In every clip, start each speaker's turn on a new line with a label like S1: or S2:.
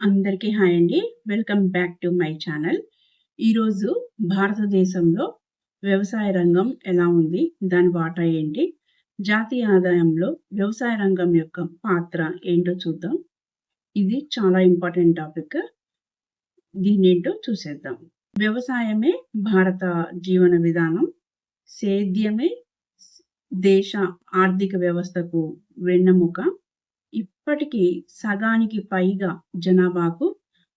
S1: అందరికీ హాయ్ అండి. Welcome back to my channel. ఈరోజు భారతదేశంలో వ్యవసాయ రంగం ఎలా ఉంది? దాని వాటా ఏంటి? జాతీయ ఆదాయంలో వ్యవసాయ రంగం యొక్క పాత్ర ఏంటో చూద్దాం. ఇది చాలా ఇంపార్టెంట్ టాపిక్. దీన్నేంటో చూసేద్దాం. వ్యవసాయమే భారత జీవన విధానం. సేద్యమే దేశ ఆర్థిక వ్యవస్థకు వెన్నెముక. ఇప్పటికీ సగానికి పైగా జనాభాకు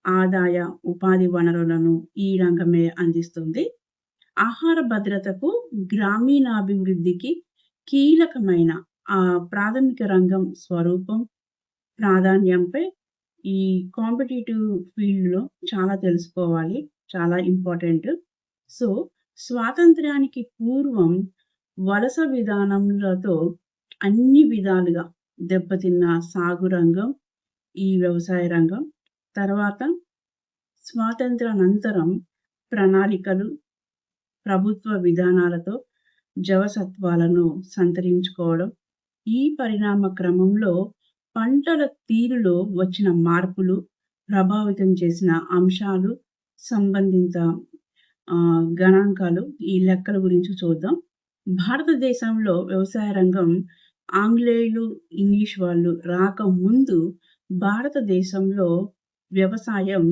S1: ఆదాయ, ఉపాధి వనరులను ఈ రంగమే అందిస్తుంది. ఆహార భద్రతకు, గ్రామీణాభివృద్ధికి కీలకమైన ప్రాథమిక రంగం స్వరూపం, ప్రాధాన్యంపై ఈ కాంపిటీటివ్ ఫీల్డ్‌లో చాలా తెలుసుకోవాలి. చాలా ఇంపార్టెంట్. సో, స్వాతంత్ర్యానికి పూర్వం వలస విధానములతో అన్ని విధాలుగా దెబ్బతిన్న సాగు రంగం ఈ వ్యవసాయ రంగం. తర్వాత స్వాతంత్రానంతరం ప్రణాళికలు, ప్రభుత్వ విధానాలతో జవసత్వాలను సంతరించుకోవడం. ఈ పరిణామ క్రమంలో పంటల తీరులో వచ్చిన మార్పులు, ప్రభావితం చేసిన అంశాలు, సంబంధిత గణాంకాలు, ఈ లెక్కల గురించి చూద్దాం. భారతదేశంలో వ్యవసాయ రంగం ఆంగ్లేయులు, ఇంగ్లీష్ వాళ్ళు రాకముందు భారతదేశంలో వ్యవసాయం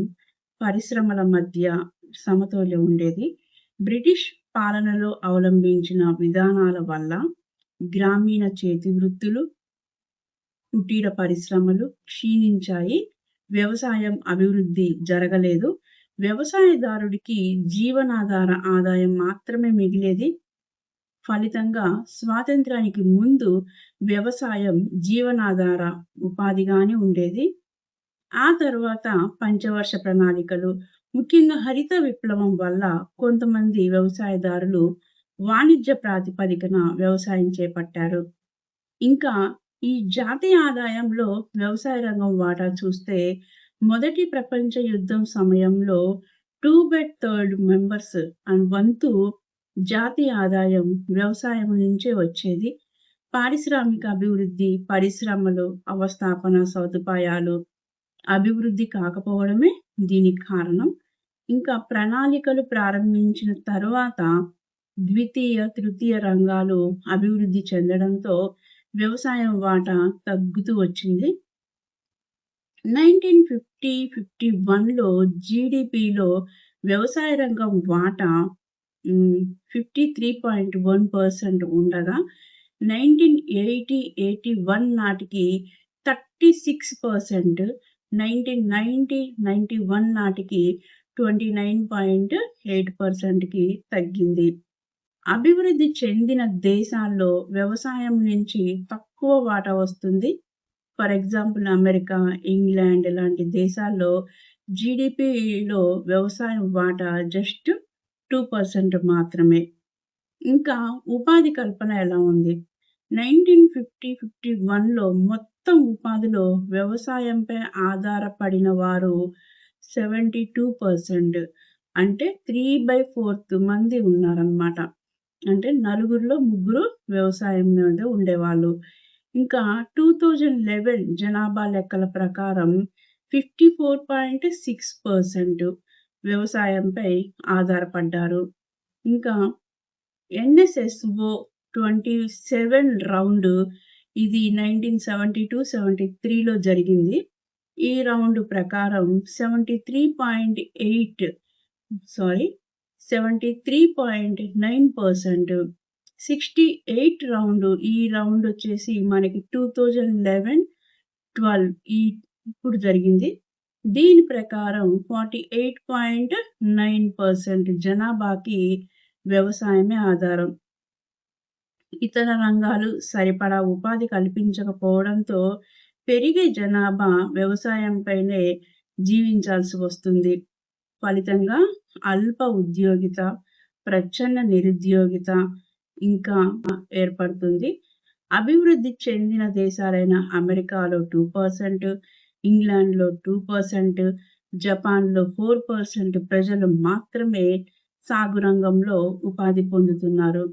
S1: పరిశ్రమల మధ్య సమతౌల్యం ఉండేది. బ్రిటిష్ పాలనలో అవలంబించిన విధానాల వల్ల గ్రామీణ చేతి వృత్తులు, కుటీర పరిశ్రమలు క్షీణించాయి. వ్యవసాయం అభివృద్ధి జరగలేదు. వ్యవసాయదారుడికి జీవనాధార ఆదాయం మాత్రమే మిగిలేది. ఫలితంగా స్వాతంత్ర్యానికి ముందు వ్యవసాయం జీవనాధార ఉపాధిగానే ఉండేది. ఆ తర్వాత పంచవర్ష ప్రణాళికలు, ముఖ్యంగా హరిత విప్లవం వల్ల కొంతమంది వ్యవసాయదారులు వాణిజ్య ప్రాతిపదికన వ్యవసాయం చేపట్టారు. ఇంకా ఈ జాతీయ ఆదాయంలో వ్యవసాయ రంగం వాటా చూస్తే మొదటి ప్రపంచ యుద్ధం సమయంలో 2/3 మెంబర్స్ వంతు జాతీయ ఆదాయం వ్యవసాయం నుంచే వచ్చేది. పారిశ్రామిక అభివృద్ధి, పరిశ్రమలు, అవస్థాపన సదుపాయాలు అభివృద్ధి కాకపోవడమే దీనికి కారణం. ఇంకా ప్రణాళికలు ప్రారంభించిన తర్వాత ద్వితీయ, తృతీయ రంగాలు అభివృద్ధి చెందడంతో వ్యవసాయం వాటా తగ్గుతూ వచ్చింది. 1950-51లో జీడీపీలో వ్యవసాయ రంగం వాటా 53.1% ఉండగా 1980-81 నాటికి 36%, 1990-91 నాటికి 29.8%కి తగ్గింది. అభివృద్ధి చెందిన దేశాల్లో వ్యవసాయం నుంచి తక్కువ వాటా వస్తుంది. ఫర్ ఎగ్జాంపుల్ అమెరికా, ఇంగ్లాండ్ లాంటి దేశాల్లో జీడీపీలో వ్యవసాయం వాటా జస్ట్ 2% మాత్రమే. ఇంకా ఉపాధి కల్పన ఎలా ఉంది? 1950-51లో మొత్తం ఉపాధిలో వ్యవసాయంపై ఆధారపడిన వారు 72%, అంటే 3/4 మంది ఉన్నారన్నమాట. అంటే నలుగురిలో ముగ్గురు వ్యవసాయం మీద ఉండేవాళ్ళు. ఇంకా 2011 జనాభా లెక్కల ప్రకారం 54.6% వ్యవసాయంపై ఆధారపడ్డారు. ఇంకా ఎన్ఎస్ఎస్ఓ 27 రౌండ్ ఇది 1972-73లో జరిగింది. ఈ రౌండ్ ప్రకారం 73.9%. 68 రౌండ్, ఈ రౌండ్ వచ్చేసి మనకి 2011-12 ఇప్పుడు జరిగింది. దీని ప్రకారం 48.9% జనాభాకి వ్యవసాయమే ఆధారం. ఇతర రంగాలు సరిపడా ఉపాధి కల్పించకపోవడంతో పెరిగే జనాభా వ్యవసాయంపైనే జీవించాల్సి వస్తుంది. ఫలితంగా అల్ప ఉద్యోగిత, ప్రచ్ఛన్న నిరుద్యోగిత ఇంకా ఏర్పడుతుంది. అభివృద్ధి చెందిన దేశాలైన అమెరికాలో 2%, ఇంగ్లాండ్లో 2%, జపాన్లో 4% ప్రజలు మాత్రమే సాగు రంగంలో ఉపాధి పొందుతున్నారు.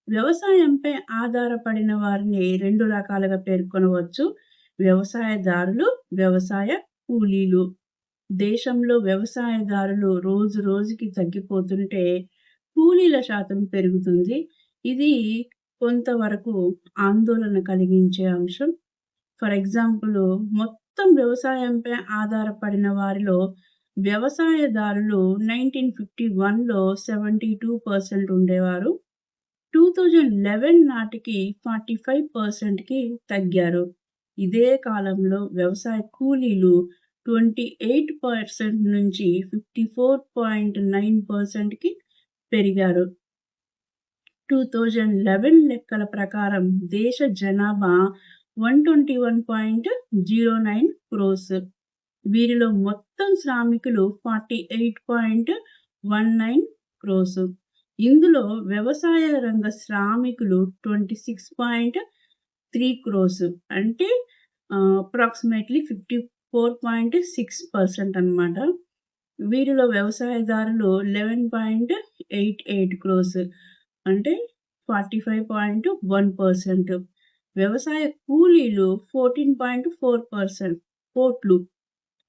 S1: వ్యవసాయంపై ఆధారపడిన వారిని 2 రకాలుగా పేర్కొనవచ్చు: వ్యవసాయదారులు, వ్యవసాయ కూలీలు. దేశంలో వ్యవసాయదారులు రోజు రోజుకి తగ్గిపోతుంటే కూలీల శాతం పెరుగుతుంది. ఇది కొంతవరకు ఆందోళన కలిగించే అంశం. ఫర్ ఎగ్జాంపుల్ మొత్తం వ్యవసాయంపై ఆధారపడిన వారిలో వ్యవసాయదారులు 1951లో 72% ఉండేవారు. 2011 నాటికి 45%కి తగ్గారు. ఇదే కాలంలో వ్యవసాయ కూలీలు 28% నుంచి 54.9%కి పెరిగారు. 2011 లెక్కల ప్రకారం దేశ జనాభా 121.09 క్రోర్స్. వీరిలో మొత్తం శ్రామికులు 48.19 క్రోర్స్. ఇందులో వ్యవసాయ రంగ శ్రామికులు 26.3 క్రోర్స్. అంటే అప్రాక్సిమేట్లీ 54.6% అన్నమాట. వీరిలో వ్యవసాయదారులు 11.88 క్రోర్స్. అంటే 45.1%. వ్యవసాయ కూలీలు 14.4% కోట్లు.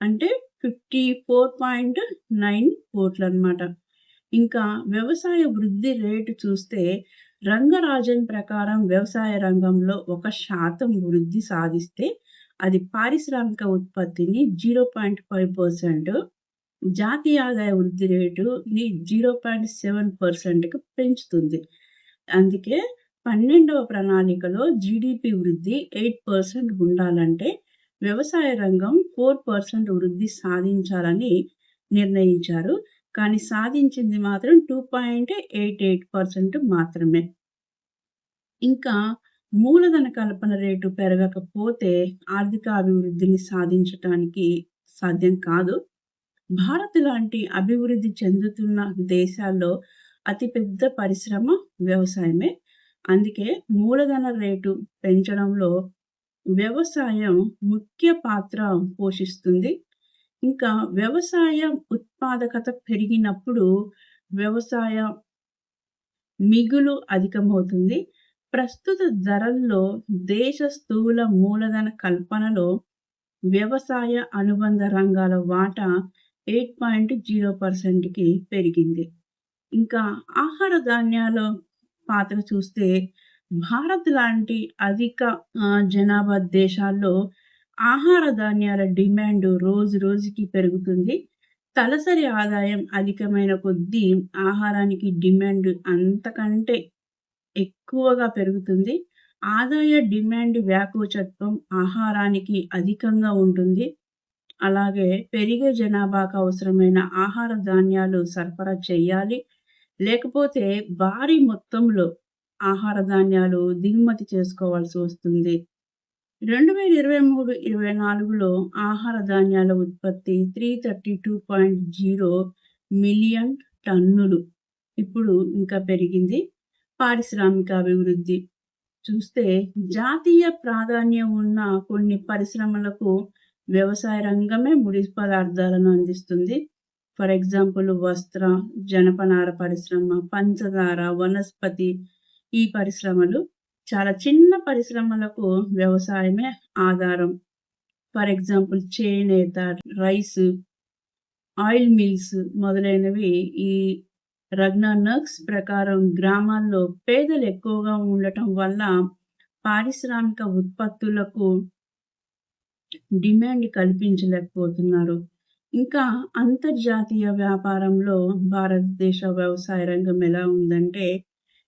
S1: అంటే 54.9 కోట్లన్నమాట. ఇంకా వ్యవసాయ వృద్ధి రేటు చూస్తే రంగరాజన్ ప్రకారం వ్యవసాయ రంగంలో 1% వృద్ధి సాధిస్తే అది పారిశ్రామిక ఉత్పత్తిని 0.5%, జాతీయ ఆదాయ వృద్ధి రేటుని 0.7%కి పెంచుతుంది. అందుకే 12వ ప్రణాళికలో జీడీపీ వృద్ధి 8% ఉండాలంటే వ్యవసాయ రంగం 4% వృద్ధి సాధించాలని నిర్ణయించారు. కానీ సాధించింది మాత్రం 2.88% మాత్రమే. ఇంకా మూలధన కల్పన రేటు పెరగకపోతే ఆర్థిక అభివృద్ధిని సాధించటానికి సాధ్యం కాదు. భారత్ లాంటి అభివృద్ధి చెందుతున్న దేశాల్లో అతిపెద్ద పరిశ్రమ వ్యవసాయమే. అందుకే మూలధన రేటు పెంచడంలో వ్యవసాయం ముఖ్య పాత్ర పోషిస్తుంది. ఇంకా వ్యవసాయ ఉత్పాదకత పెరిగినప్పుడు వ్యవసాయ మిగులు అధికమవుతుంది. ప్రస్తుత ధరల్లో దేశ స్థూల మూలధన కల్పనలో వ్యవసాయ అనుబంధ రంగాల వాటా 8.0%కి పెరిగింది. ఇంకా ఆహార ధాన్యాల పాత్ర చూస్తే భారత్ లాంటి అధిక జనాభా దేశాల్లో ఆహార ధాన్యాల డిమాండ్ రోజు రోజుకి పెరుగుతుంది. తలసరి ఆదాయం అధికమైన కొద్దీ ఆహారానికి డిమాండ్ అంతకంటే ఎక్కువగా పెరుగుతుంది. ఆదాయ డిమాండ్ వ్యాకోచత్వం ఆహారానికి అధికంగా ఉంటుంది. అలాగే పెరిగే జనాభాకు అవసరమైన ఆహార ధాన్యాలు సరఫరా చేయాలి. లేకపోతే భారీ మొత్తంలో ఆహార ధాన్యాలు దిగుమతి చేసుకోవాల్సి వస్తుంది. 2023-24లో ఆహార ధాన్యాల ఉత్పత్తి 332.0 మిలియన్ టన్నులు. ఇప్పుడు ఇంకా పెరిగింది. పారిశ్రామిక అభివృద్ధి చూస్తే జాతీయ ప్రాధాన్యం ఉన్న కొన్ని పరిశ్రమలకు వ్యవసాయ రంగమే ముడి పదార్థాలను అందిస్తుంది. ఫర్ ఎగ్జాంపుల్ వస్త్ర, జనపనార పరిశ్రమ, పంచదార, వనస్పతి ఈ పరిశ్రమలు. చాలా చిన్న పరిశ్రమలకు వ్యవసాయమే ఆధారం. ఫర్ ఎగ్జాంపుల్ చేనేత, రైస్, ఆయిల్ మిల్స్ మొదలైనవి. ఈ రగ్నార్నక్స్ ప్రకారం గ్రామాల్లో పేదలు ఎక్కువగా ఉండటం వల్ల పారిశ్రామిక ఉత్పత్తులకు డిమాండ్ కల్పించలేకపోతున్నారు. ఇంకా అంతర్జాతీయ వ్యాపారంలో భారతదేశ వ్యవసాయ రంగం ఎలా ఉందంటే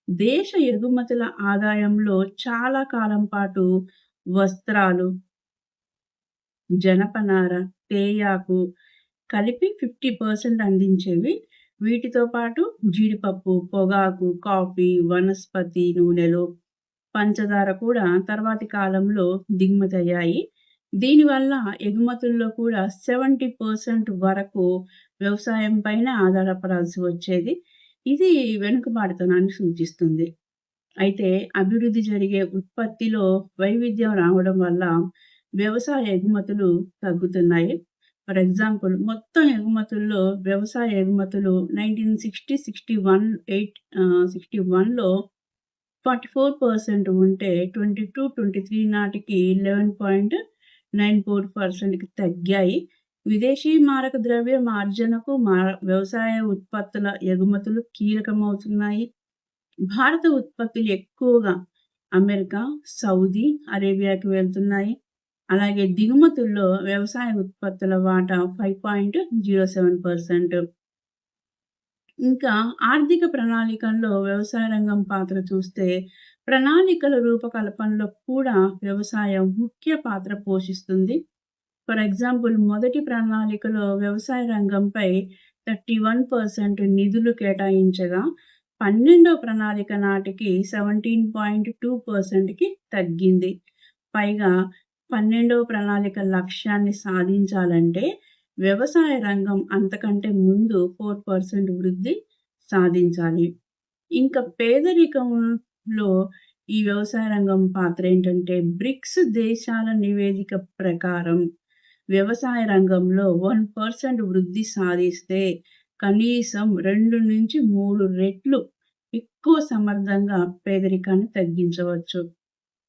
S1: దేశ ఎగుమతుల ఆదాయంలో చాలా కాలం పాటు వస్త్రాలు, జనపనార, తేయాకు కలిపి 50% అందించేవి. వీటితో పాటు జీడిపప్పు, పొగాకు, కాఫీ, వనస్పతి నూనెలు, పంచదార కూడా తర్వాతి కాలంలో దిగుమతయ్యాయి. దీనివల్ల ఎగుమతుల్లో కూడా 70% వరకు వ్యవసాయం పైన ఆధారపడాల్సి వచ్చేది. ఇది వెనుకబాటుతనాన్ని సూచిస్తుంది. అయితే అభివృద్ధి జరిగే ఉత్పత్తిలో వైవిధ్యం రావడం వల్ల వ్యవసాయ ఎగుమతులు తగ్గుతున్నాయి. ఫర్ ఎగ్జాంపుల్ మొత్తం ఎగుమతుల్లో వ్యవసాయ ఎగుమతులు 1961లో 44% ఉంటే 22-23 నాటికి 11.94%కి తగ్గాయి. విదేశీ మారక ద్రవ్య మార్జనకు వ్యవసాయ ఉత్పత్తుల ఎగుమతులు కీలకమవుతున్నాయి. భారత ఉత్పత్తులు ఎక్కువగా అమెరికా, సౌదీ అరేబియాకి వెళ్తున్నాయి. అలాగే దిగుమతుల్లో వ్యవసాయ ఉత్పత్తుల వాటా 5.07%. ఇంకా ఆర్థిక ప్రణాళికల్లో వ్యవసాయ రంగం పాత్ర చూస్తే, ప్రణాళికల రూపకల్పనలో కూడా వ్యవసాయం ముఖ్య పాత్ర పోషిస్తుంది. ఫర్ ఎగ్జాంపుల్ మొదటి ప్రణాళికలో వ్యవసాయ రంగంపై 31% నిధులు కేటాయించగా, 12వ ప్రణాళిక నాటికి 17.2%కి తగ్గింది. పైగా 12వ ప్రణాళిక లక్ష్యాన్ని సాధించాలంటే వ్యవసాయ రంగం అంతకంటే ముందు 4% వృద్ధి సాధించాలి. ఇంకా పేదరికంలో ఈ వ్యవసాయ రంగం పాత్ర ఏంటంటే, బ్రిక్స్ దేశాల నివేదిక ప్రకారం వ్యవసాయ రంగంలో 1% వృద్ధి సాధిస్తే కనీసం 2-3 రెట్లు ఎక్కువ సమర్థంగా పేదరికాన్ని తగ్గించవచ్చు.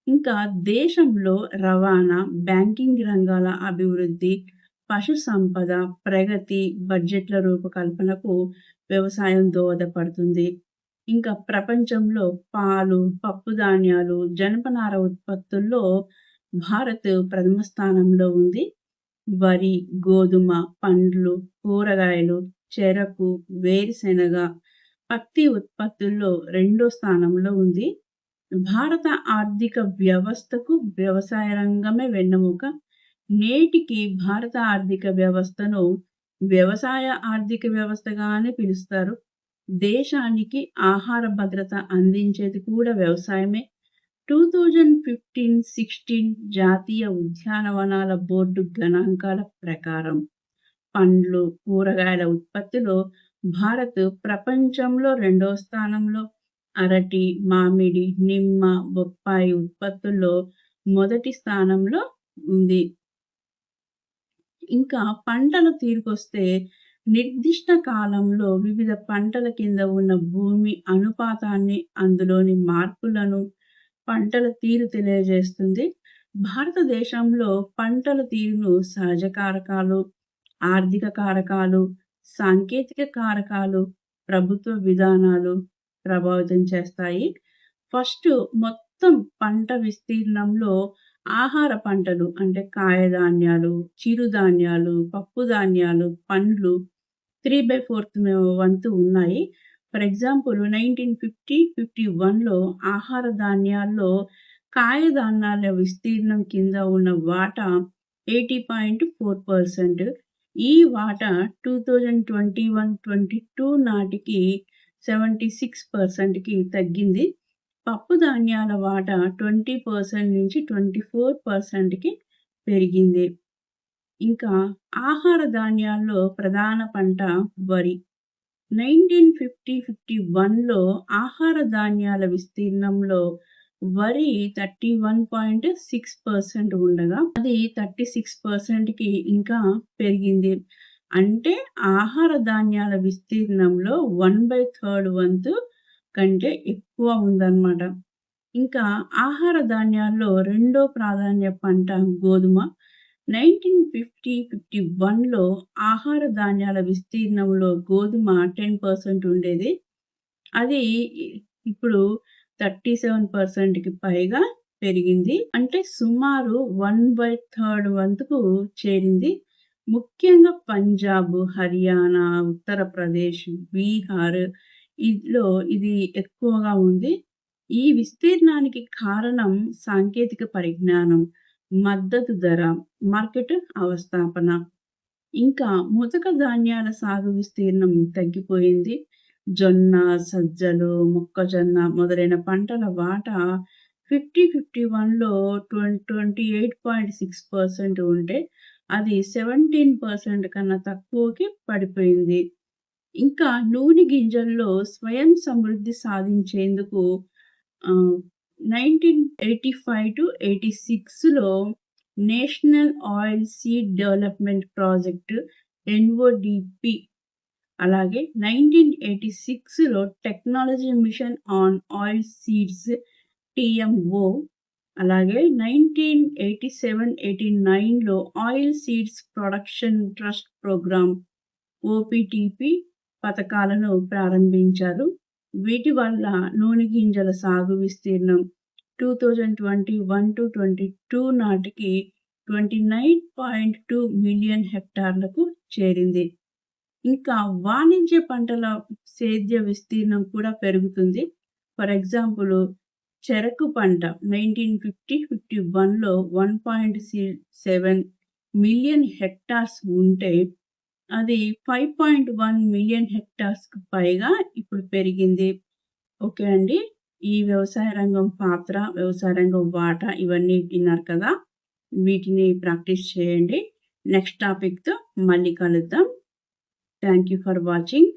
S1: ఇంకా దేశంలో రవాణా, బ్యాంకింగ్ రంగాల అభివృద్ధి, పశు సంపద ప్రగతి, బడ్జెట్ల రూపకల్పనకు వ్యవసాయం దోహదపడుతుంది. ఇంకా ప్రపంచంలో పాలు, పప్పుధాన్యాలు, జనపనార ఉత్పత్తుల్లో భారత్ ప్రథమ స్థానంలో ఉంది. వరి, గోధుమ, పండ్లు, కూరగాయలు, చెరకు, వేరుశెనగ, పత్తి ఉత్పత్తుల్లో రెండో స్థానంలో ఉంది. భారత ఆర్థిక వ్యవస్థకు వ్యవసాయ రంగమే వెన్నెముక. నేటికి భారత ఆర్థిక వ్యవస్థను వ్యవసాయ ఆర్థిక వ్యవస్థగానే పిలుస్తారు. దేశానికి ఆహార భద్రత అందించేది కూడా వ్యవసాయమే. 2015-16 జాతీయ ఉద్యానవనాల బోర్డు గణాంకాల ప్రకారం పండ్లు, కూరగాయల ఉత్పత్తిలో భారత్ ప్రపంచంలో రెండవ స్థానంలో, అరటి, మామిడి, నిమ్మ, బొప్పాయి ఉత్పత్తుల్లో మొదటి స్థానంలో ఉంది. ఇంకా పంటల తీరుకొస్తే, నిర్దిష్ట కాలంలో వివిధ పంటల కింద ఉన్న భూమి అనుపాతాన్ని, అందులోని మార్పులను పంటల తీరు తెలియజేస్తుంది. భారతదేశంలో పంటల తీరును సహజ కారకాలు, ఆర్థిక కారకాలు, సాంకేతిక కారకాలు, ప్రభుత్వ విధానాలు ప్రభావితం చేస్తాయి. ఫస్ట్ మొత్తం పంట విస్తీర్ణంలో ఆహార పంటలు అంటే కాయధాన్యాలు, చిరుధాన్యాలు, పప్పుధాన్యాలు, పండ్లు 3/4 వంతు ఉన్నాయి. ఫర్ ఎగ్జాంపుల్ 1950-51లో ఆహార ధాన్యాల్లో కాయధాన్యాల విస్తీర్ణం కింద ఉన్న వాటా 80.4%. ఈ వాటా 2021-22 నాటికి 76%కి తగ్గింది. పప్పు ధాన్యాల వాటా 20% నుంచి 24%కి పెరిగింది. ఇంకా ఆహార ధాన్యాల్లో ప్రధాన పంట వరి. 1950-51లో ఆహార ధాన్యాల విస్తీర్ణంలో వరి 31.6% ఉండగా, అది 36%కి ఇంకా పెరిగింది. అంటే ఆహార ధాన్యాల విస్తీర్ణంలో 1/3 వంతు కంటే ఎక్కువ ఉందన్నమాట. ఇంకా ఆహార ధాన్యాల్లో రెండో ప్రాధాన్య పంట గోధుమ. 1950-51లో ఆహార ధాన్యాల విస్తీర్ణంలో గోధుమ 10% ఉండేది. అది ఇప్పుడు 37%కి పైగా పెరిగింది. అంటే సుమారు 1/3 వంతుకు చేరింది. ముఖ్యంగా పంజాబ్, హర్యానా, ఉత్తరప్రదేశ్, బీహార్ ఇది ఎక్కువగా ఉంది. ఈ విస్తీర్ణానికి కారణం సాంకేతిక పరిజ్ఞానం, మద్దతు ధర, మార్కెట్ అవస్థాపన. ఇంకా ముతక ధాన్యాల సాగు విస్తీర్ణం తగ్గిపోయింది. జొన్న, సజ్జలు, మొక్కజొన్న మొదలైన పంటల వాటా 50-51లో 28.6% ఉంటే, అది 17% కన్నా తక్కువకి పడిపోయింది. ఇంకా నూనె గింజల్లో స్వయం సమృద్ధి సాధించేందుకు 1985-86లో national oil seed development project NODP, అలాగే 1986లో technology mission on oil seeds TMO, అలాగే 1987-89లో oil seeds production trust programme OPTP పథకాలను ప్రారంభించారు. వీటి వల్ల నూనె గింజల సాగు విస్తీర్ణం 2021-22 నాటికి 29.2 మిలియన్ హెక్టార్లకు చేరింది. ఇంకా వాణిజ్య పంటల సేద్య విస్తీర్ణం కూడా పెరుగుతుంది. ఫర్ ఎగ్జాంపుల్ చెరకు పంట 1950-51లో 1.7 మిలియన్ హెక్టార్స్ ఉంటే అది 5.1 మిలియన్ హెక్టార్స్‌కి పైగా ఇప్పుడు పెరిగింది. ఓకే అండి. ఈ వ్యవసాయ రంగం పాత్ర, వ్యవసాయ రంగం వాటా ఇవన్నీ విన్నారు కదా! వీటిని ప్రాక్టీస్ చేయండి. నెక్స్ట్ టాపిక్‌తో మళ్ళీ కలుద్దాం. Thank you for watching.